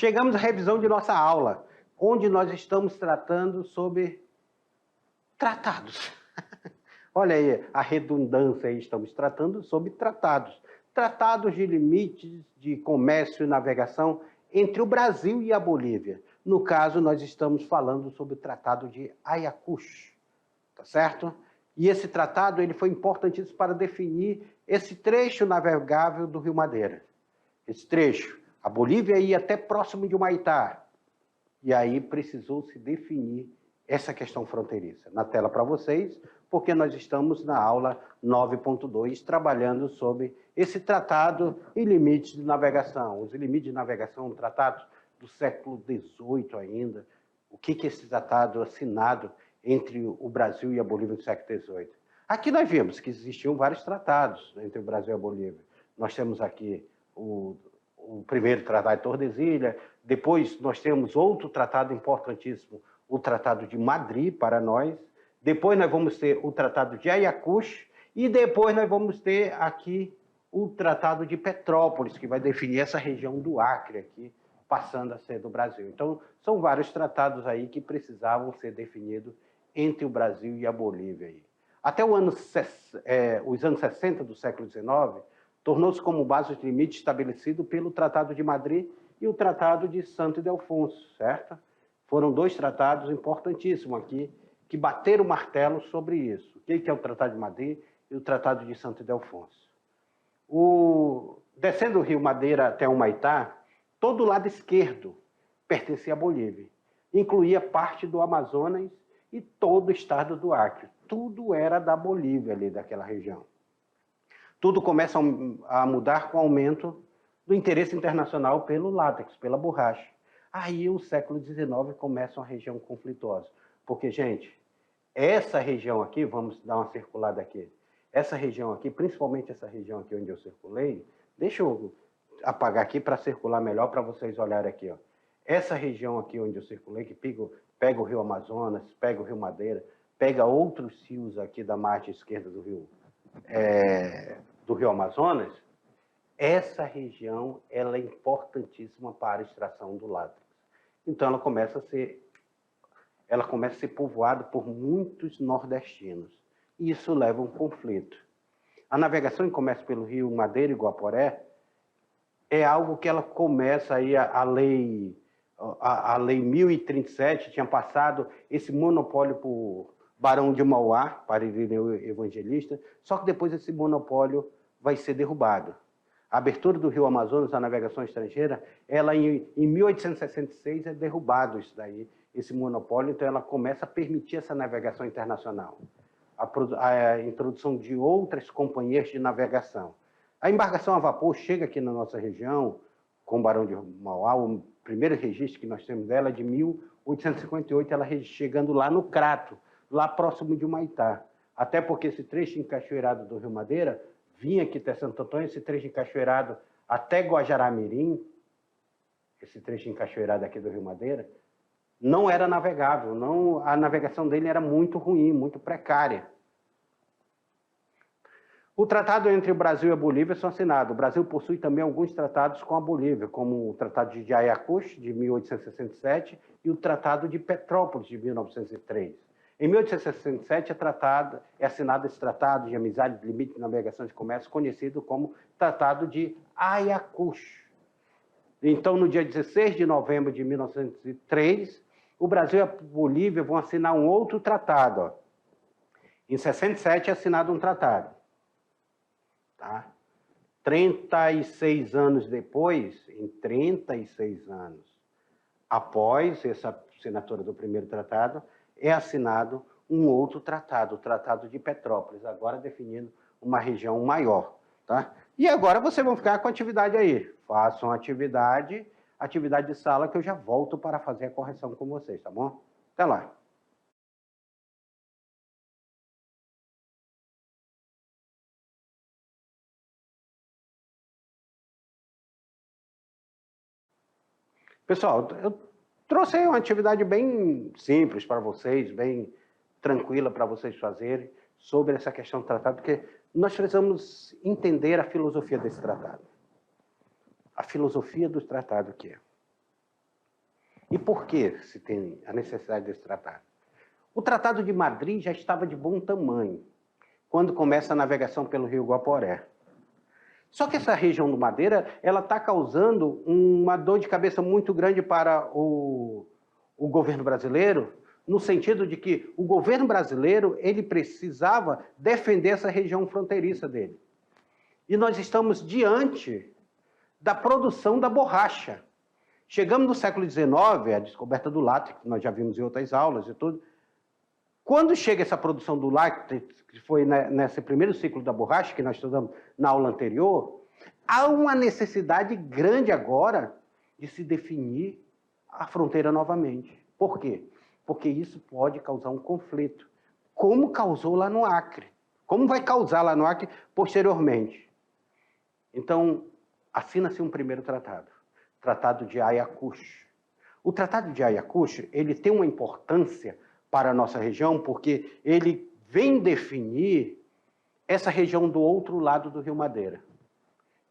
Chegamos à revisão de nossa aula, onde nós estamos tratando sobre tratados. Olha aí a redundância aí, estamos tratando sobre tratados. Tratados de limites de comércio e navegação entre o Brasil e a Bolívia. No caso, nós estamos falando sobre o Tratado de Ayacucho, tá certo? E esse tratado ele foi importantíssimo para definir esse trecho navegável do Rio Madeira. Esse trecho, a Bolívia ia até próximo de Humaitá. E aí precisou se definir essa questão fronteiriça. Na tela para vocês, porque nós estamos na aula 9.2, trabalhando sobre esse tratado e limites de navegação. Os limites de navegação, tratados do século XVIII ainda. O que é esse tratado assinado entre o Brasil e a Bolívia no século XVIII? Aqui nós vimos que existiam vários tratados entre o Brasil e a Bolívia. Nós temos aqui o primeiro Tratado de Tordesilhas, depois nós temos outro tratado importantíssimo, o Tratado de Madrid para nós, depois nós vamos ter o Tratado de Ayacucho e depois nós vamos ter aqui o Tratado de Petrópolis, que vai definir essa região do Acre aqui, passando a ser do Brasil. Então, são vários tratados aí que precisavam ser definidos entre o Brasil e a Bolívia. Aí. Até os anos 60 do século XIX, tornou-se como base de limite estabelecido pelo Tratado de Madrid e o Tratado de Santo Ildefonso, certo? Foram dois tratados importantíssimos aqui, que bateram o martelo sobre isso. O que é o Tratado de Madrid e o Tratado de Santo Ildefonso? Descendo o Rio Madeira até Humaitá, todo o lado esquerdo pertencia à Bolívia. Incluía parte do Amazonas e todo o estado do Acre. Tudo era da Bolívia ali, daquela região. Tudo começa a mudar com o aumento do interesse internacional pelo látex, pela borracha. Aí o século XIX começa uma região conflituosa. Porque, gente, essa região aqui, vamos dar uma circulada aqui, essa região aqui, principalmente essa região aqui onde eu circulei, deixa eu apagar aqui para circular melhor para vocês olharem aqui. Ó. Essa região aqui onde eu circulei, que pega o Rio Amazonas, pega o Rio Madeira, pega outros rios aqui da margem esquerda do Rio Amazonas, essa região ela é importantíssima para a extração do látex. Então ela começa a ser povoada por muitos nordestinos. E isso leva a um conflito. A navegação e comércio pelo Rio Madeira e Guaporé é algo que ela começa aí a lei 1037 tinha passado esse monopólio por Barão de Mauá, para Irineu Evangelista, só que depois esse monopólio vai ser derrubado. A abertura do Rio Amazonas à navegação estrangeira, ela em 1866 é derrubado isso daí, esse monopólio, então ela começa a permitir essa navegação internacional. A introdução de outras companhias de navegação. A embarcação a vapor chega aqui na nossa região, com o Barão de Mauá, o primeiro registro que nós temos dela é de 1858, ela chegando lá no Crato, lá próximo de Humaitá. Até porque esse trecho encachoeirado do Rio Madeira vinha aqui até Santo Antônio, esse trecho encachoeirado até Guajará-Mirim, esse trecho encachoeirado aqui do Rio Madeira, não era navegável, a navegação dele era muito ruim, muito precária. O tratado entre o Brasil e a Bolívia são assinados. O Brasil possui também alguns tratados com a Bolívia, como o Tratado de Ayacucho, de 1867, e o Tratado de Petrópolis, de 1903. Em 1867 é assinado esse Tratado de Amizade de Limite de Navegação de Comércio, conhecido como Tratado de Ayacucho. Então, no dia 16 de novembro de 1903, o Brasil e a Bolívia vão assinar um outro tratado. Ó. Em 67 é assinado um tratado. Tá? 36 anos depois, em 36 anos após essa assinatura do primeiro tratado, é assinado um outro tratado, o Tratado de Petrópolis, agora definindo uma região maior. Tá? E agora vocês vão ficar com a atividade aí. Façam atividade de sala, que eu já volto para fazer a correção com vocês, tá bom? Até lá. Pessoal, eu trouxe aí uma atividade bem simples para vocês, bem tranquila para vocês fazerem, sobre essa questão do tratado, porque nós precisamos entender a filosofia desse tratado. A filosofia do tratado que é. E por que se tem a necessidade desse tratado? O Tratado de Madrid já estava de bom tamanho, quando começa a navegação pelo Rio Guaporé. Só que essa região do Madeira, ela está causando uma dor de cabeça muito grande para o governo brasileiro, no sentido de que o governo brasileiro, ele precisava defender essa região fronteiriça dele. E nós estamos diante da produção da borracha. Chegamos no século XIX, a descoberta do látex, que nós já vimos em outras aulas e tudo. Quando chega essa produção do látex, que foi nesse primeiro ciclo da borracha, que nós estudamos na aula anterior, há uma necessidade grande agora de se definir a fronteira novamente. Por quê? Porque isso pode causar um conflito, como causou lá no Acre, como vai causar lá no Acre posteriormente. Então, assina-se um primeiro tratado, Tratado de Ayacucho. O Tratado de Ayacucho, ele tem uma importância para a nossa região, porque ele vem definir essa região do outro lado do Rio Madeira.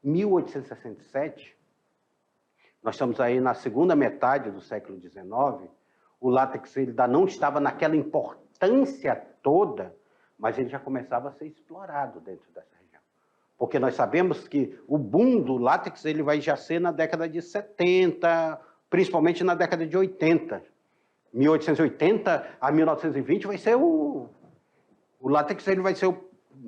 Em 1867, nós estamos aí na segunda metade do século XIX, o látex ainda não estava naquela importância toda, mas ele já começava a ser explorado dentro dessa região. Porque nós sabemos que o boom do látex ele vai já ser na década de 70, principalmente na década de 80. 1880 a 1920 vai ser o látex ele vai ser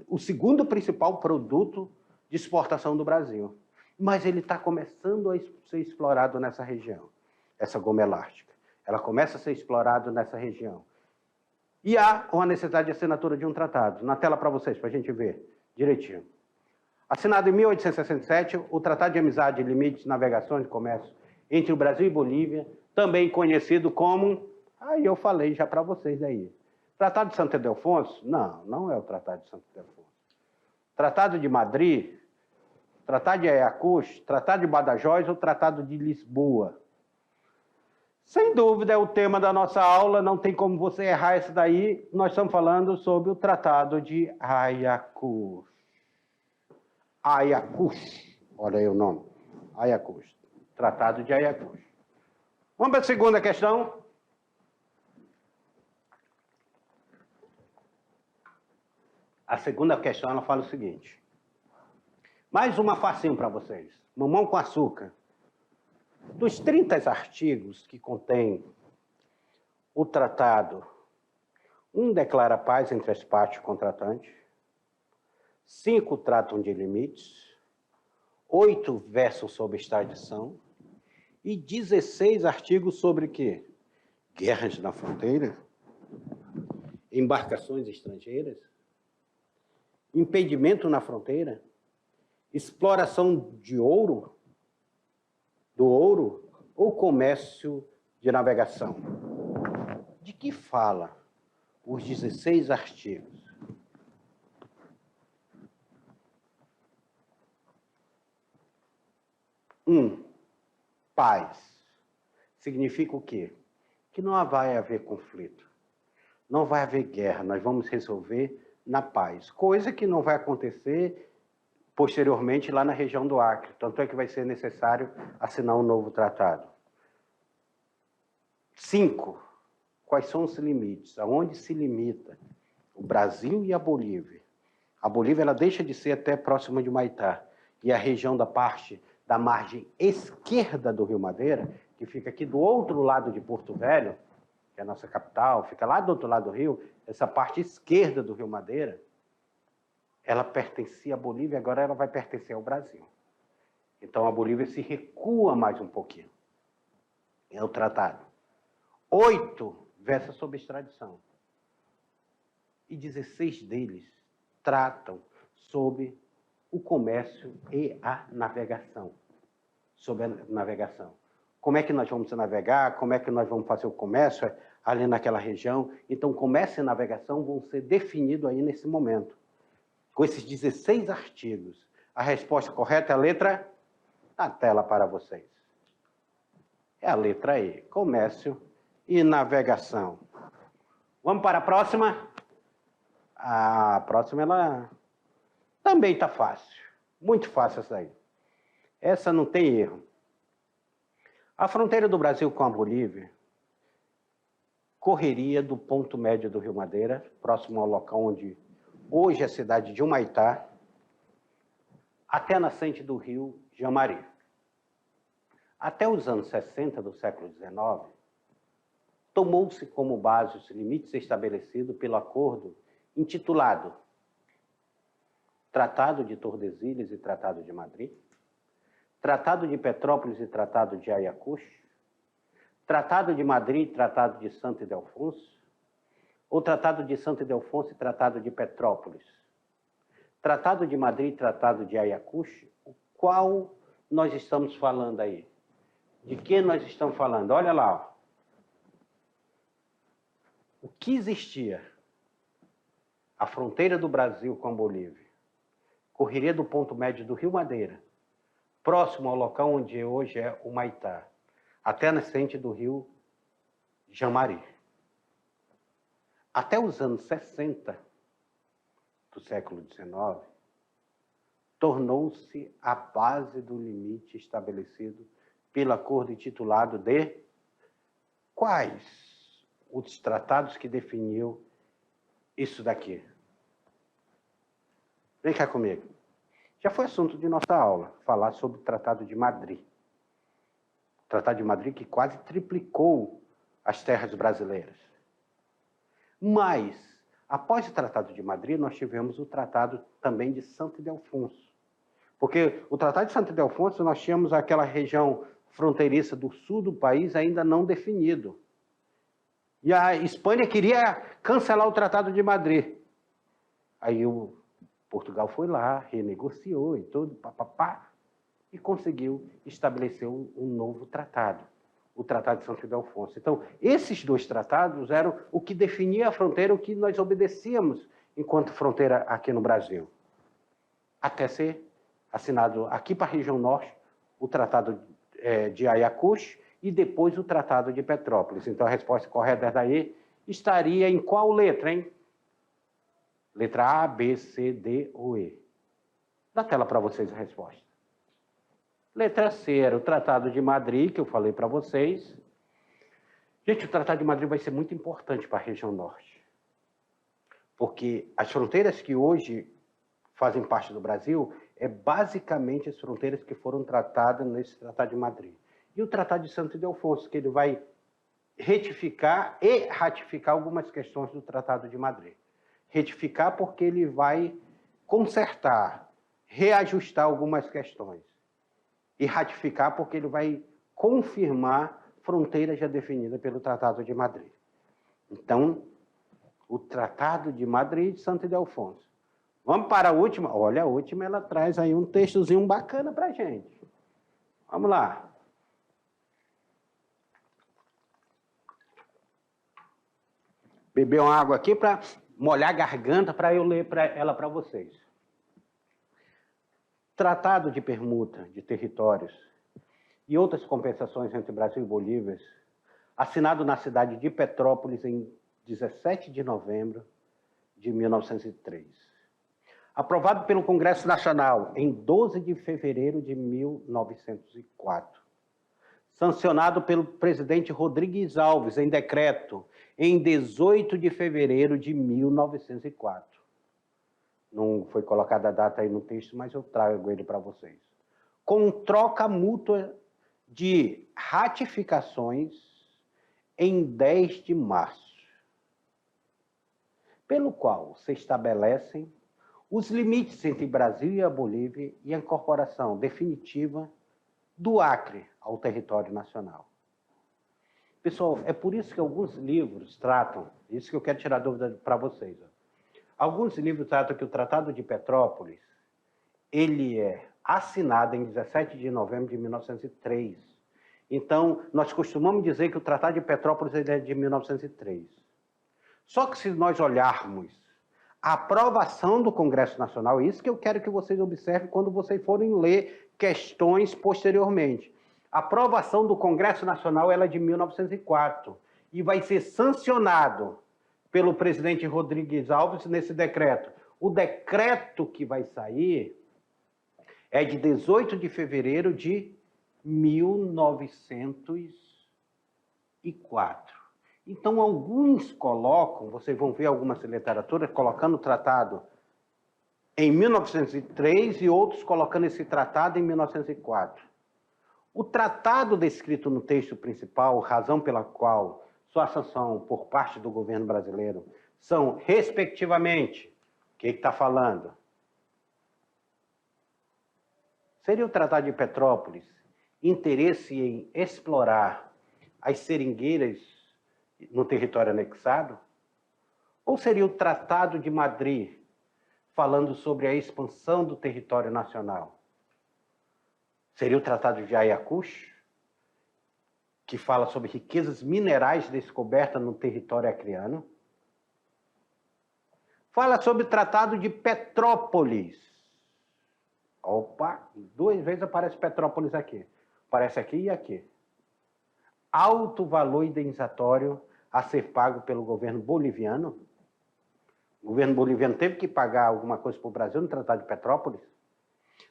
o segundo principal produto de exportação do Brasil. Mas ele está começando a ser explorado nessa região, essa goma elástica. Ela começa a ser explorada nessa região. E há uma necessidade de assinatura de um tratado. Na tela para vocês, para a gente ver direitinho. Assinado em 1867, o Tratado de Amizade e Limites de Navegação e Comércio entre o Brasil e Bolívia, também conhecido como... Aí eu falei já para vocês aí. Tratado de Santo Ildefonso? Não, não é o Tratado de Santo Ildefonso. Tratado de Madrid, Tratado de Ayacucho, Tratado de Badajoz ou Tratado de Lisboa? Sem dúvida é o tema da nossa aula, não tem como você errar isso daí. Nós estamos falando sobre o Tratado de Ayacucho. Ayacucho, olha aí o nome. Ayacucho. Tratado de Ayacucho. Vamos para a segunda questão. A segunda questão, ela fala o seguinte. Mais uma facinho para vocês. Mamão com açúcar. Dos 30 artigos que contém o tratado, um declara paz entre as partes contratantes, 5 tratam de limites, 8 versam sobre extradição e 16 artigos sobre o quê? Guerras na fronteira, embarcações estrangeiras, impedimento na fronteira, exploração de ouro, do ouro ou comércio de navegação. De que fala os 16 artigos? Paz. Significa o quê? Que não vai haver conflito. Não vai haver guerra. Nós vamos resolver na paz. Coisa que não vai acontecer posteriormente lá na região do Acre. Tanto é que vai ser necessário assinar um novo tratado. 5. Quais são os limites? Aonde se limita o Brasil e a Bolívia? A Bolívia ela deixa de ser até próxima de Humaitá. E a região da parte da margem esquerda do Rio Madeira, que fica aqui do outro lado de Porto Velho, que é a nossa capital, fica lá do outro lado do rio, essa parte esquerda do Rio Madeira, ela pertencia à Bolívia, agora ela vai pertencer ao Brasil. Então a Bolívia se recua mais um pouquinho. É o tratado. 8 versa sobre extradição. E 16 deles tratam sobre o comércio e a navegação. Sobre a navegação. Como é que nós vamos navegar, como é que nós vamos fazer o comércio ali naquela região. Então, comércio e navegação vão ser definidos aí nesse momento. Com esses 16 artigos. A resposta correta é a letra na tela para vocês. É a letra E, comércio e navegação. Vamos para a próxima? A próxima, ela também está fácil. Muito fácil essa aí. Essa não tem erro. A fronteira do Brasil com a Bolívia correria do ponto médio do Rio Madeira, próximo ao local onde hoje é a cidade de Humaitá, até a nascente do rio Jamari. Até os anos 60 do século XIX, tomou-se como base os limites estabelecidos pelo acordo intitulado Tratado de Tordesilhas e Tratado de Madrid, Tratado de Petrópolis e Tratado de Ayacucho, Tratado de Madrid e Tratado de Santo Ildefonso, ou Tratado de Santo Ildefonso e Tratado de Petrópolis. Tratado de Madrid e Tratado de Ayacucho, o qual nós estamos falando aí? De que nós estamos falando? Olha lá, ó. O que existia? A fronteira do Brasil com a Bolívia correria do ponto médio do Rio Madeira, próximo ao local onde hoje é Humaitá, até a nascente do rio Jamari. Até os anos 60 do século XIX, tornou-se a base do limite estabelecido pelo acordo intitulado de quais os tratados que definiu isso daqui. Vem cá comigo. Já foi assunto de nossa aula, falar sobre o Tratado de Madrid. O Tratado de Madrid que quase triplicou as terras brasileiras. Mas, após o Tratado de Madrid, nós tivemos o Tratado também de Santo Ildefonso. Porque o Tratado de Santo Ildefonso, nós tínhamos aquela região fronteiriça do sul do país ainda não definido. E a Espanha queria cancelar o Tratado de Madrid. Aí o Portugal foi lá, renegociou e tudo, e conseguiu estabelecer um novo tratado, o Tratado de Santo Ildefonso. Então, esses dois tratados eram o que definia a fronteira, o que nós obedecíamos enquanto fronteira aqui no Brasil. Até ser assinado aqui para a região norte o Tratado de Ayacucho e depois o Tratado de Petrópolis. Então, a resposta correta daí estaria em qual letra, hein? Letra A, B, C, D ou E. Na tela para vocês a resposta. Letra C era o Tratado de Madrid, que eu falei para vocês. Gente, o Tratado de Madrid vai ser muito importante para a região norte. Porque as fronteiras que hoje fazem parte do Brasil é basicamente as fronteiras que foram tratadas nesse Tratado de Madrid. E o Tratado de Santo Ildefonso, que ele vai retificar e ratificar algumas questões do Tratado de Madrid. Retificar porque ele vai consertar, reajustar algumas questões. E ratificar porque ele vai confirmar fronteiras já definidas pelo Tratado de Madrid. Então, o Tratado de Madrid de Santo Ildefonso. Vamos para a última? Olha, a última ela traz aí um textozinho bacana para a gente. Vamos lá. Beber uma água aqui para molhar a garganta para eu ler ela para vocês. Tratado de permuta de territórios e outras compensações entre Brasil e Bolívia, assinado na cidade de Petrópolis em 17 de novembro de 1903. Aprovado pelo Congresso Nacional em 12 de fevereiro de 1904. Sancionado pelo presidente Rodrigues Alves em decreto em 18 de fevereiro de 1904. Não foi colocada a data aí no texto, mas eu trago ele para vocês. Com troca mútua de ratificações em 10 de março, pelo qual se estabelecem os limites entre Brasil e a Bolívia e a incorporação definitiva do Acre ao território nacional. Pessoal, é por isso que alguns livros tratam, isso que eu quero tirar dúvida para vocês. Alguns livros tratam que o Tratado de Petrópolis, ele é assinado em 17 de novembro de 1903. Então, nós costumamos dizer que o Tratado de Petrópolis ele é de 1903. Só que se nós olharmos a aprovação do Congresso Nacional, isso que eu quero que vocês observem quando vocês forem ler questões posteriormente. A aprovação do Congresso Nacional ela é de 1904 e vai ser sancionado pelo presidente Rodrigues Alves nesse decreto. O decreto que vai sair é de 18 de fevereiro de 1904. Então, alguns colocam, vocês vão ver algumas literaturas colocando o tratado em 1903 e outros colocando esse tratado em 1904. O tratado descrito no texto principal, razão pela qual sua sanção por parte do governo brasileiro são, respectivamente, o que está falando? Seria o Tratado de Petrópolis interesse em explorar as seringueiras no território anexado? Ou seria o Tratado de Madrid, falando sobre a expansão do território nacional? Seria o Tratado de Ayacucho, que fala sobre riquezas minerais descobertas no território acreano? Fala sobre o Tratado de Petrópolis. Opa, 2 vezes aparece Petrópolis aqui. Aparece aqui e aqui. Alto valor indenizatório a ser pago pelo governo boliviano. O governo boliviano teve que pagar alguma coisa para o Brasil no Tratado de Petrópolis.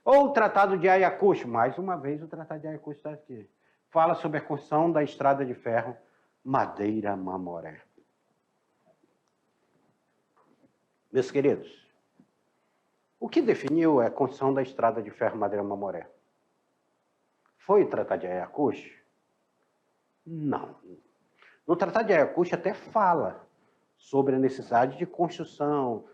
Ou o Tratado de Ayacucho. Mais uma vez o Tratado de Ayacucho está aqui. Fala sobre a construção da estrada de ferro Madeira-Mamoré. Meus queridos, o que definiu a construção da estrada de ferro Madeira-Mamoré? Foi o Tratado de Ayacucho? Não. No Tratado de Ayacucho até fala sobre a necessidade de construção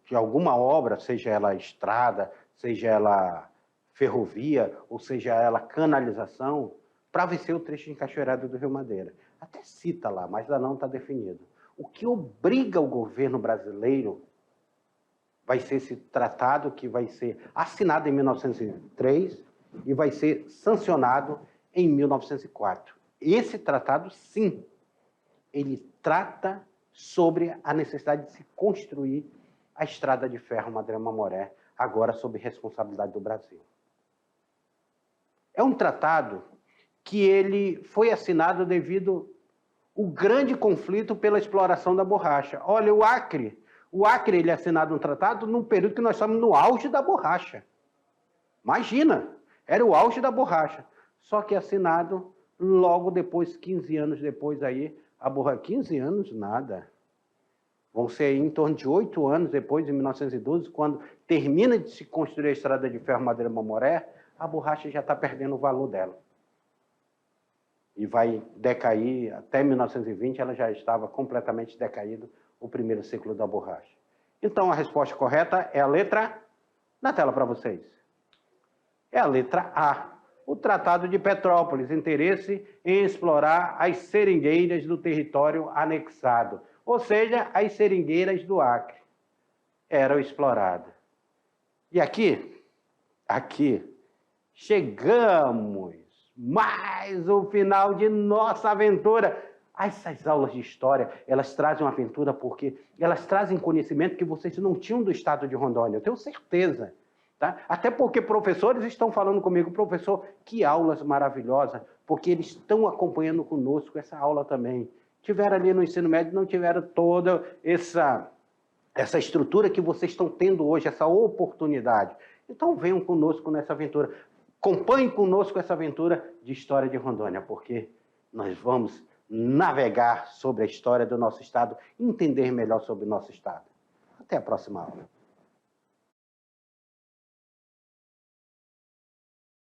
de alguma obra, seja ela estrada, seja ela ferrovia, ou seja ela canalização, para vencer o trecho encaixoeirado do Rio Madeira. Até cita lá, mas ainda não está definido. O que obriga o governo brasileiro vai ser esse tratado que vai ser assinado em 1903 e vai ser sancionado em 1904. Esse tratado, sim, ele trata sobre a necessidade de se construir a estrada de ferro Madeira-Mamoré, agora sob responsabilidade do Brasil. É um tratado que ele foi assinado devido ao grande conflito pela exploração da borracha. Olha, o Acre ele é assinado um tratado num período que nós estamos no auge da borracha. Imagina, era o auge da borracha. Só que assinado logo depois, 15 anos depois aí, a borracha, 15 anos, nada. Vão ser em torno de 8 anos depois, em 1912, quando termina de se construir a estrada de ferro Madeira-Mamoré, a borracha já está perdendo o valor dela. E vai decair, até 1920 ela já estava completamente decaída, o primeiro ciclo da borracha. Então a resposta correta é a letra na tela para vocês. É a letra A. O Tratado de Petrópolis, interesse em explorar as seringueiras do território anexado, ou seja, as seringueiras do Acre eram exploradas. E aqui, chegamos mais o final de nossa aventura. Essas aulas de história, elas trazem uma aventura porque elas trazem conhecimento que vocês não tinham do estado de Rondônia, eu tenho certeza. Tá? Até porque professores estão falando comigo, professor, que aulas maravilhosas, porque eles estão acompanhando conosco essa aula também. Tiveram ali no ensino médio, não tiveram toda essa estrutura que vocês estão tendo hoje, essa oportunidade. Então venham conosco nessa aventura. Acompanhem conosco essa aventura de história de Rondônia, porque nós vamos navegar sobre a história do nosso estado, entender melhor sobre o nosso estado. Até a próxima aula.